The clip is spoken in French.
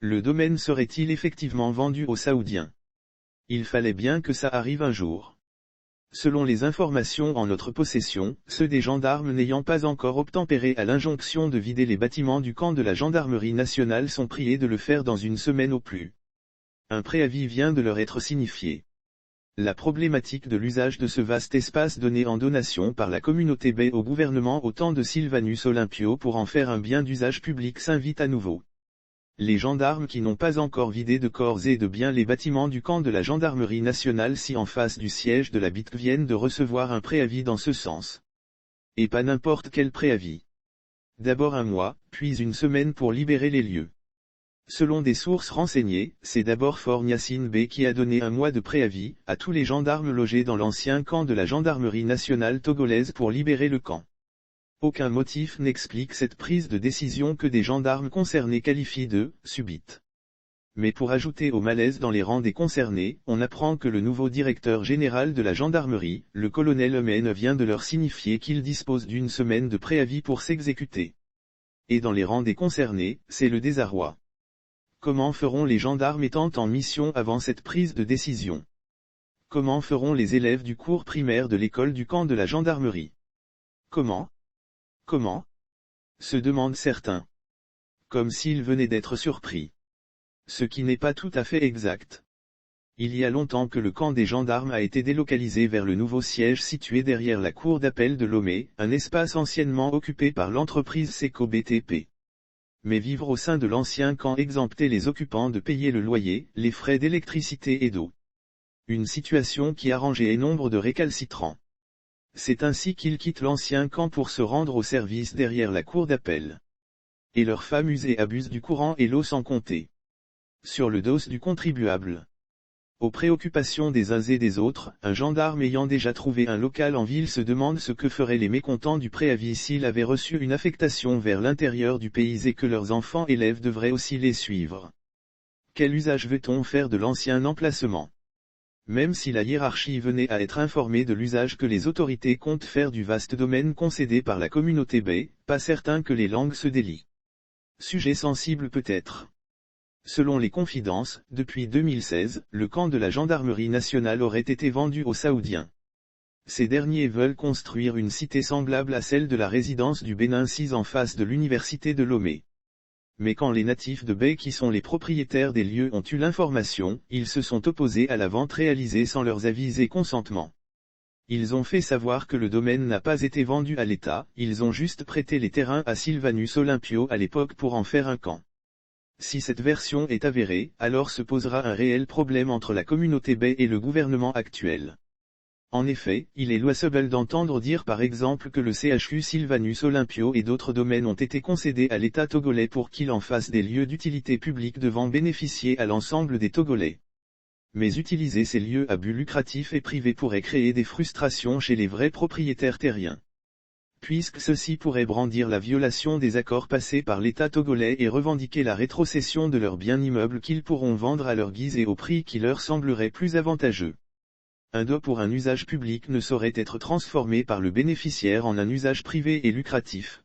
Le domaine serait-il effectivement vendu aux Saoudiens? Il fallait bien que ça arrive un jour. Selon les informations en notre possession, ceux des gendarmes n'ayant pas encore obtempéré à l'injonction de vider les bâtiments du camp de la gendarmerie nationale sont priés de le faire dans une semaine au plus. Un préavis vient de leur être signifié. La problématique de l'usage de ce vaste espace donné en donation par la communauté Bay au gouvernement au temps de Sylvanus Olympio pour en faire un bien d'usage public s'invite à nouveau. Les gendarmes qui n'ont pas encore vidé de corps et de biens les bâtiments du camp de la gendarmerie nationale si en face du siège de la BITC viennent de recevoir un préavis dans ce sens. Et pas n'importe quel préavis. D'abord un mois, puis une semaine pour libérer les lieux. Selon des sources renseignées, c'est d'abord Fort Niassine Bey qui a donné un mois de préavis à tous les gendarmes logés dans l'ancien camp de la gendarmerie nationale togolaise pour libérer le camp. Aucun motif n'explique cette prise de décision que des gendarmes concernés qualifient de « subite ». Mais pour ajouter au malaise dans les rangs des concernés, on apprend que le nouveau directeur général de la gendarmerie, le colonel Emen vient de leur signifier qu'il dispose d'une semaine de préavis pour s'exécuter. Et dans les rangs des concernés, c'est le désarroi. Comment feront les gendarmes étant en mission avant cette prise de décision? Comment feront les élèves du cours primaire de l'école du camp de la gendarmerie? Comment? Se demandent certains. Comme s'ils venaient d'être surpris. Ce qui n'est pas tout à fait exact. Il y a longtemps que le camp des gendarmes a été délocalisé vers le nouveau siège situé derrière la cour d'appel de Lomé, un espace anciennement occupé par l'entreprise Seco BTP. Mais vivre au sein de l'ancien camp exemptait les occupants de payer le loyer, les frais d'électricité et d'eau. Une situation qui arrangeait nombre de récalcitrants. C'est ainsi qu'ils quittent l'ancien camp pour se rendre au service derrière la cour d'appel. Et leurs femmes usent et abusent du courant et l'eau sans compter. Sur le dos du contribuable. Aux préoccupations des uns et des autres, un gendarme ayant déjà trouvé un local en ville se demande ce que feraient les mécontents du préavis s'ils avaient reçu une affectation vers l'intérieur du pays et que leurs enfants élèves devraient aussi les suivre. Quel usage veut-on faire de l'ancien emplacement? Même si la hiérarchie venait à être informée de l'usage que les autorités comptent faire du vaste domaine concédé par la communauté Bay, pas certain que les langues se délient. Sujet sensible peut-être. Selon les confidences, depuis 2016, le camp de la gendarmerie nationale aurait été vendu aux Saoudiens. Ces derniers veulent construire une cité semblable à celle de la résidence du Bénin 6 en face de l'université de Lomé. Mais quand les natifs de Bay qui sont les propriétaires des lieux ont eu l'information, ils se sont opposés à la vente réalisée sans leurs avis et consentement. Ils ont fait savoir que le domaine n'a pas été vendu à l'État, ils ont juste prêté les terrains à Sylvanus Olympio à l'époque pour en faire un camp. Si cette version est avérée, alors se posera un réel problème entre la communauté Bay et le gouvernement actuel. En effet, il est louable d'entendre dire par exemple que le CHU Sylvanus Olympio et d'autres domaines ont été concédés à l'État togolais pour qu'il en fasse des lieux d'utilité publique devant bénéficier à l'ensemble des Togolais. Mais utiliser ces lieux à but lucratif et privé pourrait créer des frustrations chez les vrais propriétaires terriens. Puisque ceux-ci pourraient brandir la violation des accords passés par l'État togolais et revendiquer la rétrocession de leurs biens immeubles qu'ils pourront vendre à leur guise et au prix qui leur semblerait plus avantageux. Un dos pour un usage public ne saurait être transformé par le bénéficiaire en un usage privé et lucratif.